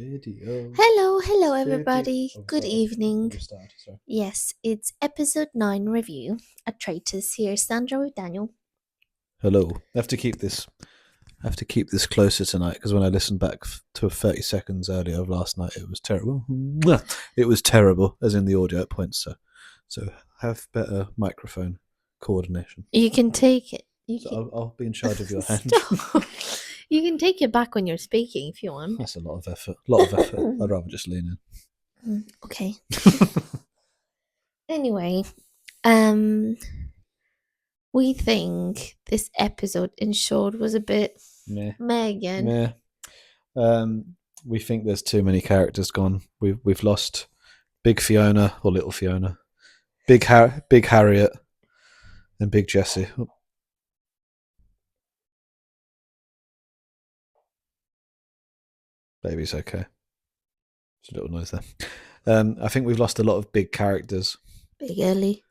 Video. Hello everybody. Good Sorry, evening. restart. Sorry. Yes, it's episode 9 review at Traitors. Here, Sandra with Daniel. Hello. I have to keep this. Closer tonight because when I listened back to 30 seconds earlier of last night, it was terrible. It was terrible, as in the audio at points. So have better microphone coordination. You can take it. I'll be in charge of your hand. You can take it back when you're speaking if you want. That's a lot of effort. I'd rather just lean in. Okay. Anyway, we think this episode in short was a bit meh again. We think there's too many characters gone. We've lost Big Fiona or Little Fiona, Big Harriet, and Big Jessie. Baby's okay. It's a little noise there. I think we've lost a lot of big characters. Big Ellie.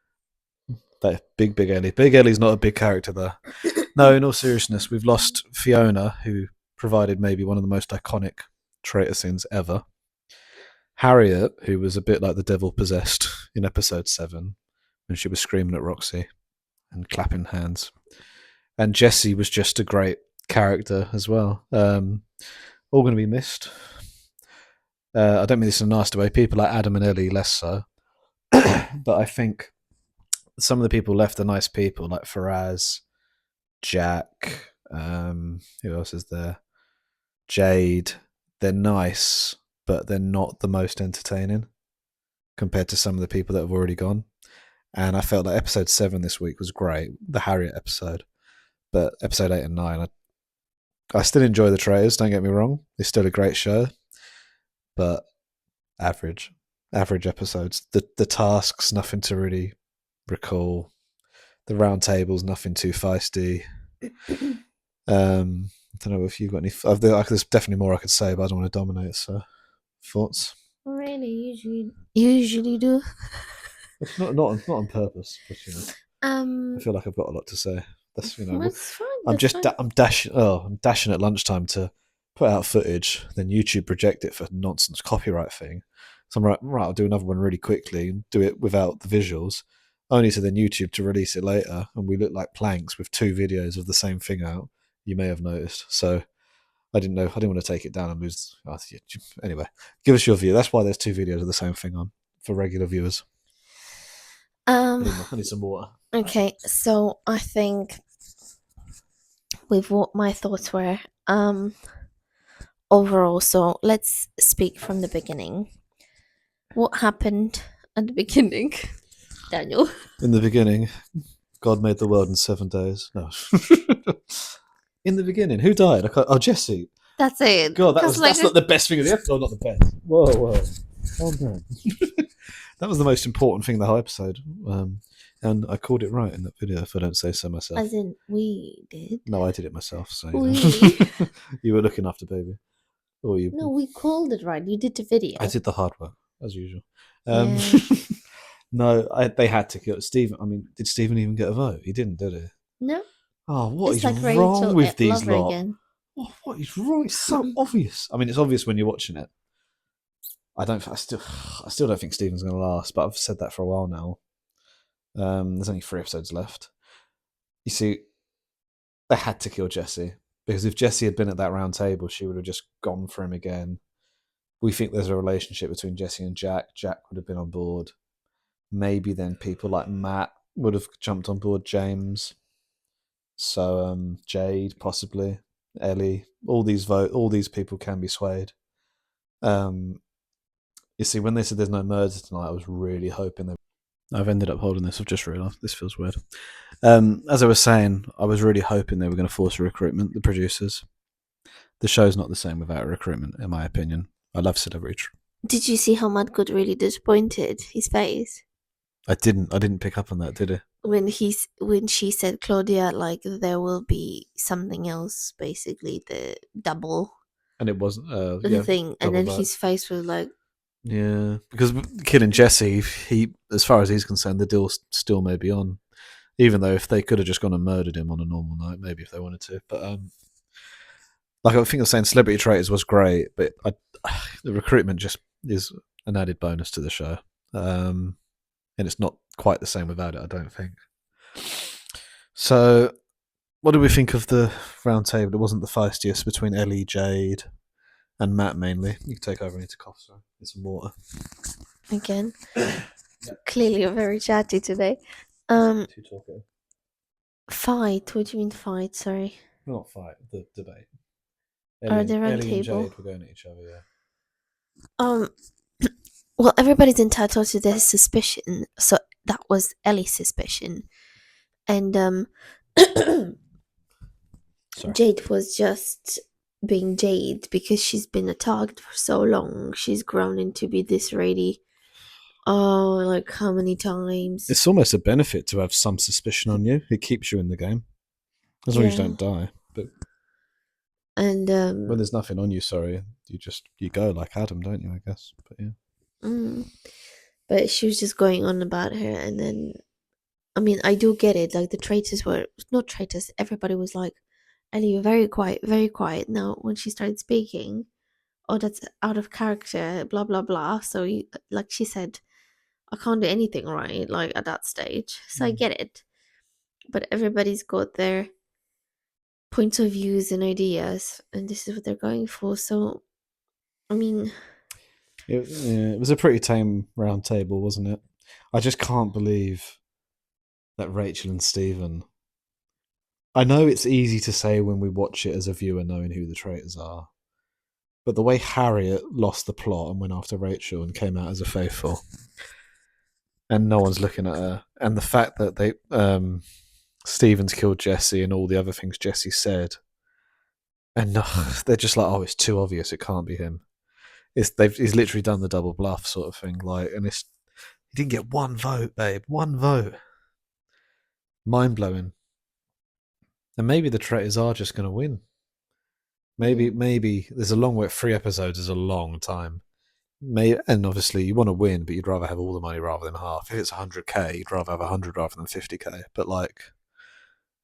Big Ellie. Big Ellie's not a big character though. No, in all seriousness, we've lost Fiona, who provided maybe one of the most iconic traitor scenes ever. Harriet, who was a bit like the devil possessed in episode 7 when she was screaming at Roxy and clapping hands. And Jessie was just a great character as well. All going to be missed. I don't mean this in a nasty way. People like Adam and Ellie, less so. But I think some of the people left are nice people, like Faraz, Jack, who else is there? Jade. They're nice, but they're not the most entertaining compared to some of the people that have already gone. And I felt like episode 7 this week was great, the Harriet episode. But episode 8 and 9, I still enjoy the Traitors, don't get me wrong. It's still a great show. But average episodes. The tasks, nothing to really recall. The round tables, nothing too feisty. I don't know if you've got any. There's definitely more I could say, but I don't want to dominate. So, thoughts? Really, usually do. Not on purpose, but I feel like I've got a lot to say. That's That's fine. I'm dashing at lunchtime to put out footage, then YouTube project it for nonsense copyright thing. So I'm right, I'll do another one really quickly and do it without the visuals, only to then YouTube to release it later, and we look like planks with 2 videos of the same thing out. You may have noticed. So I didn't want to take it down and lose. Anyway, give us your view. That's why there's 2 videos of the same thing on for regular viewers. I need some water. Okay, so I think with what my thoughts were overall, so let's speak from the beginning. What happened at the beginning, Daniel? In the beginning, God made the world in 7 days. No. In the beginning, who died? Jessie. That's it. God, that's not the best thing of the episode. Not the best. Whoa. Oh man. That was the most important thing of the whole episode. And I called it right in that video, if I don't say so myself. As in, we did? No, I did it myself. So we? You were looking after baby. Or you? No, we called it right. You did the video. I did the hard work, as usual. Yeah. No, they had to kill Stephen. I mean, did Stephen even get a vote? He didn't, did he? No. Oh, what is like wrong with these lot? Again. What is wrong? It's so obvious. I mean, it's obvious when you're watching it. I still don't think Stephen's going to last, but I've said that for a while now. There's only 3 episodes left. You see, they had to kill Jessie, because if Jessie had been at that round table, she would have just gone for him again. We think there's a relationship between Jessie and Jack. Jack would have been on board. Maybe then people like Matt would have jumped on board James. So Jade, possibly Ellie. All these people can be swayed. You see, when they said there's no murder tonight, I was really hoping I've ended up holding this. I've just realised this feels weird. As I was saying, I was really hoping they were going to force a recruitment. The producers. The show's not the same without a recruitment, in my opinion. I love celebrity. Did you see how Matt got really disappointed? His face. I didn't pick up on that, did it? When she said, Claudia, like there will be something else, basically the double. And it wasn't the thing, and then his face was like. Yeah, because killing Jessie, he, as far as he's concerned, the deal still may be on, even though if they could have just gone and murdered him on a normal night, maybe if they wanted to. But like I think I was saying, Celebrity Traitors was great, but the recruitment just is an added bonus to the show, and it's not quite the same without it. I don't think. So, what do we think of the round table? It wasn't the feistiest between Ellie, Jade, and Matt mainly. You can take over. I need to cough. Sorry, get some water. Again, clearly you're very chatty today. Too talkative. Fight. What do you mean fight? Sorry. Not fight. The debate. Or the round Ellie and table. Jade were going at each other. Yeah. Um. Well, everybody's entitled to their suspicion, so that was Ellie's suspicion, and Sorry. Jade was just being Jade because she's been attacked for so long. She's grown into be this lady. Oh, like how many times? It's almost a benefit to have some suspicion on you. It keeps you in the game. As long as you don't die. But And when there's nothing on you, sorry, you go like Adam, don't you, I guess. But yeah. But she was just going on about her, and then I mean, I do get it. Like the traitors were not traitors. Everybody was like, "Ellie, you're very quiet, very quiet." Now, when she started speaking, oh, that's out of character, blah blah blah. So, like she said, I can't do anything right, like at that stage. So I get it. But everybody's got their points of views and ideas, and this is what they're going for. So, I mean, It was a pretty tame round table, wasn't it? I just can't believe that Rachel and Stephen. I know it's easy to say when we watch it as a viewer knowing who the traitors are, but the way Harriet lost the plot and went after Rachel and came out as a faithful, and no one's looking at her, and the fact that Stephen's killed Jesse and all the other things Jesse said, and they're just like, oh, it's too obvious, it can't be him. He's literally done the double bluff sort of thing, like, and he didn't get one vote, babe, one vote. Mind blowing. And maybe the traitors are just going to win. Maybe there's a long way. 3 episodes is a long time. And obviously you want to win, but you'd rather have all the money rather than half. If it's 100k, you'd rather have 100 rather than 50k. But like,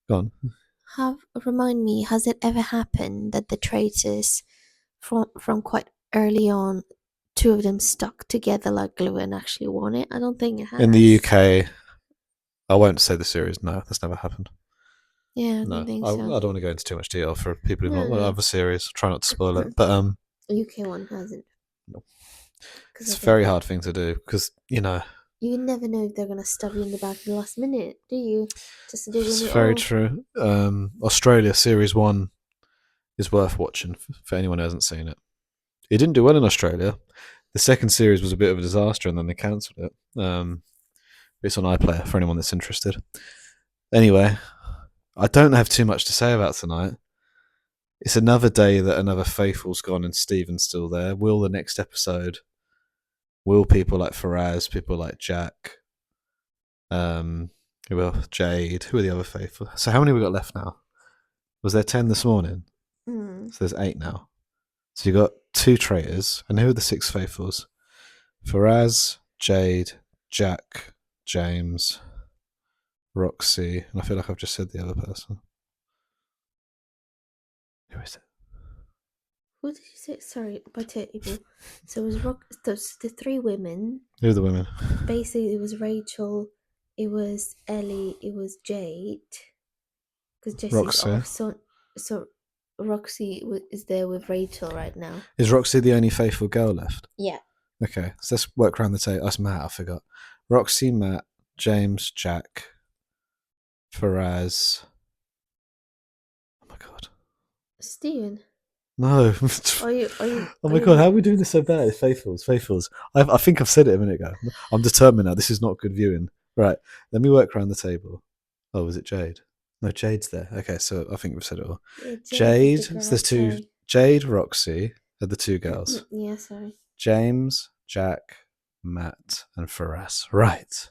go on. remind me, has it ever happened that the traitors from quite early on, two of them stuck together like glue and actually won it? I don't think it has. In the UK, I won't say the series. No, that's never happened. Yeah, I No, don't think I so. don't want to go into too much detail for people who've not No. other series. Try not to spoil it, but UK one hasn't. no. 'Cause It's I a very think hard thing to do because you never know if they're gonna stab you in the back at the last minute, do you? Just to do it's when very true. Australia Series 1 is worth watching for anyone who hasn't seen it. It didn't do well in Australia. The second series was a bit of a disaster, and then they cancelled it. It's on iPlayer for anyone that's interested. Anyway, I don't have too much to say about tonight. It's another day that another faithful's gone and Stephen's still there. Will the next episode? Will people like Faraz, people like Jack, who else? Jade, who are the other faithful? So how many we got left now? Was there 10 this morning? So there's 8 now. So you got 2 traitors, and who are the 6 faithfuls? Faraz, Jade, Jack, James, Roxy, and I feel like I've just said the other person. Who is it? Who did you say? Sorry, by table. So it was the 3 women. Who are the women? Basically, it was Rachel, it was Ellie, it was Jade. Because Jesse's Roxy. off, so Roxy is there with Rachel right now. Is Roxy the only faithful girl left? Yeah. Okay, so let's work around the table. That's Matt, I forgot. Roxy, Matt, James, Jack, Faraz. Oh my god. Steven. No. Are you? Oh my god, how are we doing this so bad? Faithfuls. I think I've said it a minute ago. I'm determined now. This is not good viewing. Right, let me work around the table. Oh, was it Jade? No, Jade's there. Okay, so I think we've said it all. Yeah, Jade. the girl, So there's 2. sorry. Jade, Roxy are the 2 girls. Yeah, sorry. James, Jack, Matt, and Faraz. Right.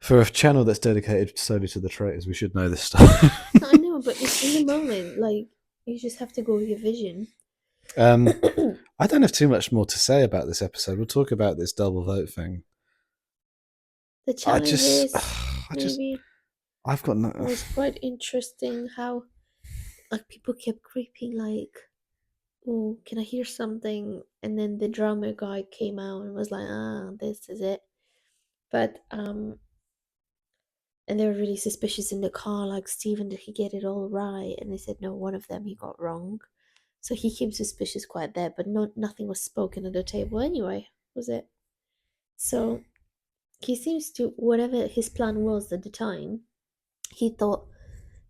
For a channel that's dedicated solely to the traitors, we should know this stuff. I know, but it's in the moment. Like, you just have to go with your vision. I don't have too much more to say about this episode. We'll talk about this double vote thing. The challenges, I've got no. It was quite interesting how, like, people kept creeping, like, oh, can I hear something? And then the drummer guy came out and was like, ah, this is it. But and they were really suspicious in the car, like, Stephen, did he get it all right? And they said no, one of them he got wrong. So he came suspicious quite there, but nothing was spoken at the table anyway, was it? So he seems to, whatever his plan was at the time, he thought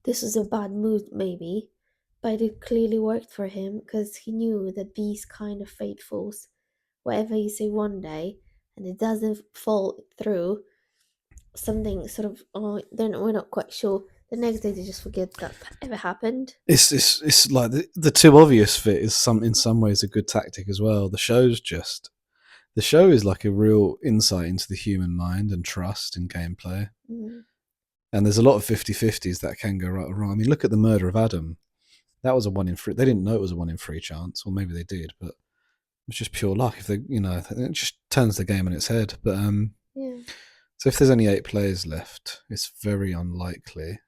this was a bad move maybe, but it clearly worked for him because he knew that these kind of faithfuls, whatever you say one day and it doesn't fall through, something sort of, oh, then we're not quite sure. The next day they just forget that ever happened. It's like the too obvious fit is in some ways a good tactic as well. The show is like a real insight into the human mind and trust in gameplay. Mm. And there's a lot of 50-50s that can go right or wrong. I mean, look at the murder of Adam. That was a 1 in 3. They didn't know it was a 1 in 3 chance, or maybe they did, but it was just pure luck. If they, it just turns the game on its head. But Yeah. so if there's only 8 players left, it's very unlikely,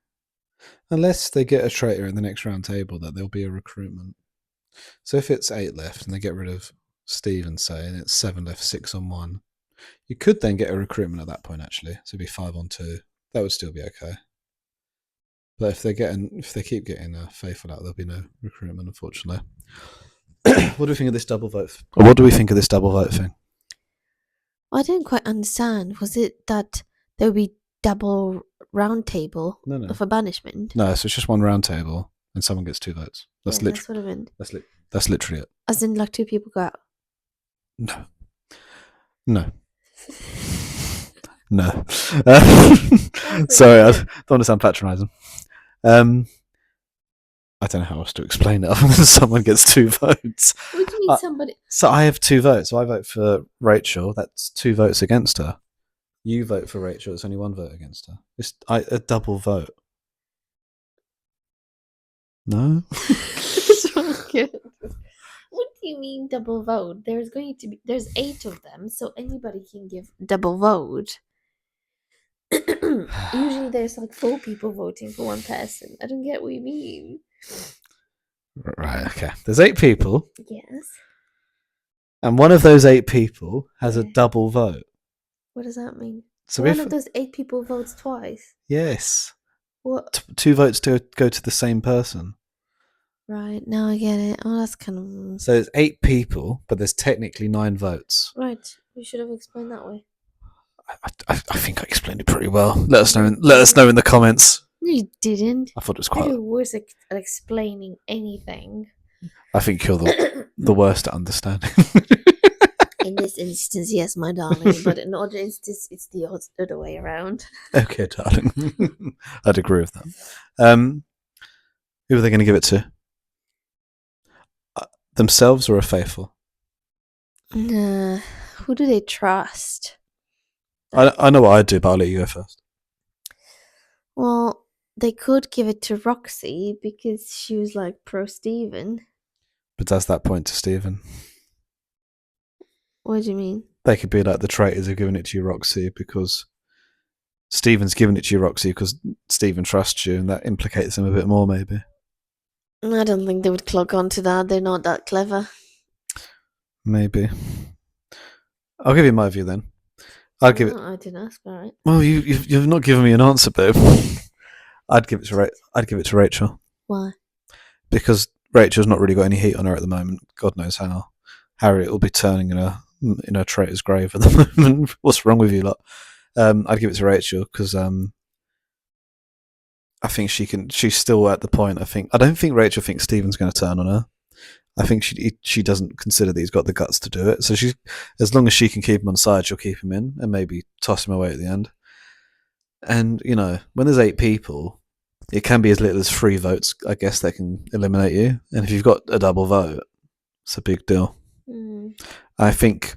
unless they get a traitor in the next round table, that there'll be a recruitment. So if it's 8 left and they get rid of Steve say, and it's 7 left, 6-on-1, you could then get a recruitment at that point. Actually, so it'd be 5-on-2. That would still be okay. But if they keep getting faithful out, there'll be no recruitment, unfortunately. What do we think of this double vote? Or what do we think of this double vote thing? I didn't quite understand. Was it that there would be double round table No. for banishment? No, so it's just one round table and someone gets 2 votes. That's Yeah, that's what I meant. That's literally it. As in, like, 2 people go out. No. No. No. Sorry, I don't want to sound patronising. I don't know how else to explain it other than someone gets 2 votes. What do you mean somebody? So I have 2 votes. So I vote for Rachel. That's 2 votes against her. You vote for Rachel. It's only 1 vote against her. It's a double vote. No? What do you mean double vote? There's 8 of them, so anybody can give double vote. Usually there's like 4 people voting for one person. I don't get what you mean. Right, okay. There's 8 people, Yes. and one of those 8 people has a Yeah. double vote. What does that mean? So One of those 8 people votes twice. yes, What? 2 votes to go to the same person. Right, now I get it. Oh, that's kind of... So there's 8 people, but there's technically 9 votes. Right, we should have explained that way. I think I explained it pretty well. Let us know in the comments. No, you didn't. I thought it was You're quite. the worst at explaining anything. I think you're the worst at understanding. In this instance, yes, my darling, but in other instances, it's the other way around. Okay, darling. I'd agree with that. Who are they going to give it to? Themselves or a faithful? Who do they trust? I know what I'd do, but I'll let you go first. Well, they could give it to Roxy because she was like pro Stephen. But does that point to Stephen? What do you mean? They could be like the traitors have given it to you, Roxy, because Stephen's given it to you, Roxy, because Stephen trusts you, and that implicates him a bit more, maybe. I don't think they would clock on to that. They're not that clever. Maybe. I'll give you my view then. I'd give it. I didn't ask. All right. Well, you've not given me an answer, babe. I'd give it to Rachel. Why? Because Rachel's not really got any heat on her at the moment. God knows how. Harriet will be turning in a traitor's grave at the moment. What's wrong with you lot? I'd give it to Rachel because I think she's still at the point. I don't think Rachel thinks Stephen's going to turn on her. I think she doesn't consider that he's got the guts to do it. So as long as she can keep him on side, she'll keep him in and maybe toss him away at the end. And when there's 8 people, it can be as little as 3 votes, I guess, that can eliminate you. And if you've got a double vote, it's a big deal. I think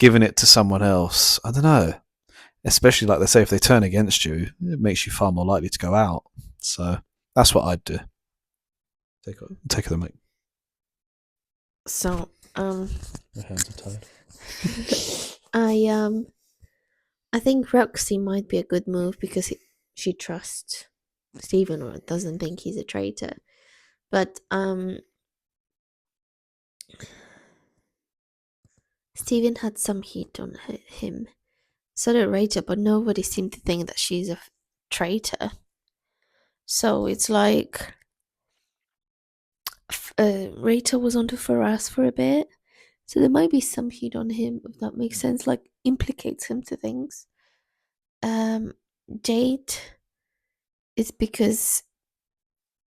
giving it to someone else, I don't know. Especially like they say, if they turn against you, it makes you far more likely to go out. So that's what I'd do. Take the mic. So, My hands are I tired. think Roxy might be a good move because she trusts Stephen or doesn't think he's a traitor. But Steven had some heat on him. So did Rachel, but nobody seemed to think that she's a traitor. So it's like Rachel was onto Faraz for a bit. So there might be some heat on him, if that makes sense, like implicates him to things. Um, Jade is because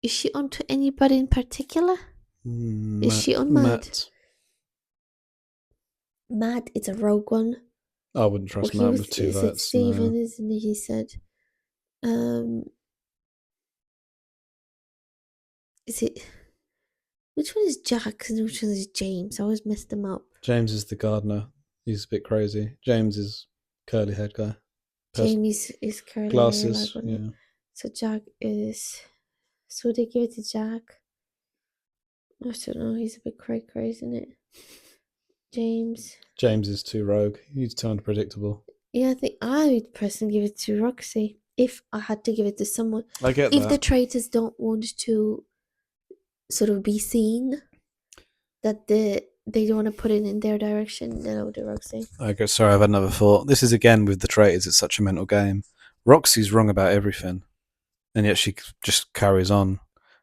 is she onto anybody in particular? Is she on Mad? Mad, it's a rogue one. I wouldn't trust Matt with 2 votes. It's Steven, No. isn't he? He said. Is it? Which one is Jack and which one is James? I always mess them up. James is the gardener. He's a bit crazy. James is curly haired guy. James is curly glasses. hair, Yeah. So Jack is. So they give it to Jack. I don't know. He's a bit cray, isn't it? James is too rogue. He's too unpredictable. Yeah, I think I would personally give it to Roxy if I had to give it to someone. I get if that. the traitors don't want to sort of be seen, that they don't want to put it in their direction, then I would do Roxy. Okay, sorry, I've had another thought. This is again with the traitors. It's such a mental game. Roxy's wrong about everything, and yet she just carries on.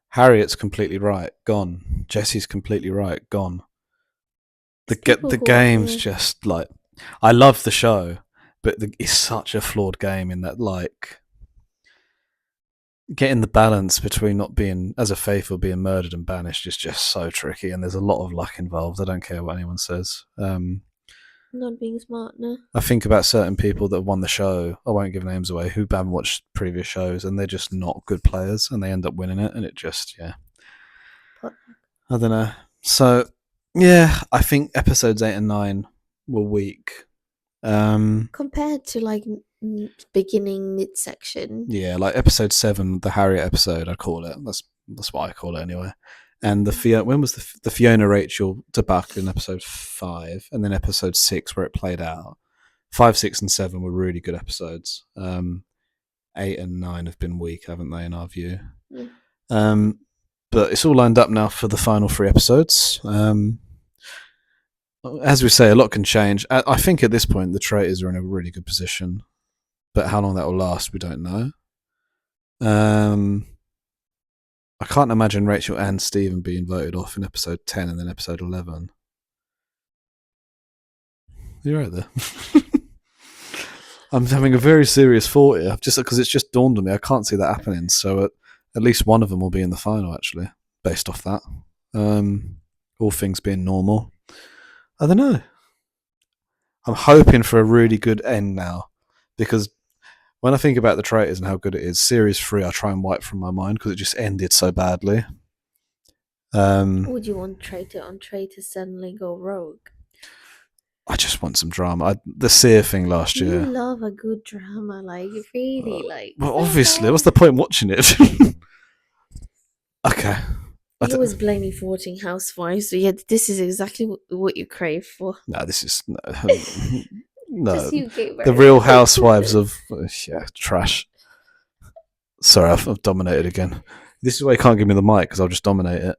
Harriet's completely right, gone. Jesse's completely right, gone. The game's just like, I love the show, but it's such a flawed game in that, like, getting the balance between not being as a faithful, being murdered and banished is just so tricky, and there's a lot of luck involved. I don't care what anyone says. Not being smart, no. I think about certain people that won the show. I won't give names away. Who haven't watched previous shows, and they're just not good players, and they end up winning it, and it just, yeah. I don't know. So, yeah, I think episodes 8 and 9 were weak. Compared to like beginning midsection. Yeah, like episode 7, the Harriet episode, I call it. That's what I call it anyway. And when was the Fiona Rachel debacle in episode 5, and then episode 6 where it played out. 5, 6, and 7 were really good episodes. 8 and 9 have been weak, haven't they, in our view? Yeah. But it's all lined up now for the final 3 episodes. As we say, a lot can change. I think at this point the traitors are in a really good position, but how long that will last, we don't know. I can't imagine Rachel and Stephen being voted off in episode 10 and then episode 11. You're right there. I'm having a very serious thought here, just because it's just dawned on me. I can't see that happening. So at least one of them will be in the final, actually, based off that. All things being normal. I don't know. I'm hoping for a really good end now, because when I think about the traitors and how good it is, series 3 I try and wipe from my mind because it just ended so badly. Would you want traitor on traitor suddenly go rogue? I just want some drama. The Seer thing last year. You love a good drama, like really, like. Well, obviously, what's the point in watching it? Okay. You always blame me for watching Housewives, so yeah, this is exactly what you crave for. No, this is no. The Real Housewives of trash. Sorry, I've dominated again. This is why you can't give me the mic, because I'll just dominate it.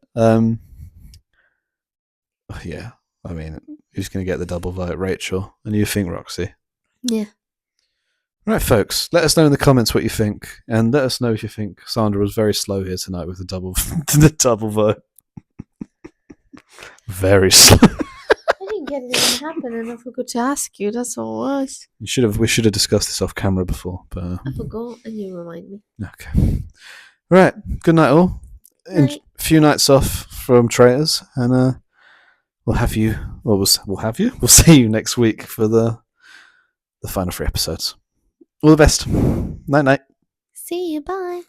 Yeah, I mean, who's going to get the double vote? Rachel, and you think Roxy? Yeah. Right, folks. Let us know in the comments what you think, and let us know if you think Sandra was very slow here tonight with the double vote. Very slow. I didn't get it to happen, and I forgot to ask you. That's all it was. We should have discussed this off camera before, but I forgot, and you remind me. Okay. Right. Good night, all. A few nights off from Traitors, and we'll have you. Well, we'll have you. We'll see you next week for the final 3 episodes. All the best. Night, night. See you. Bye.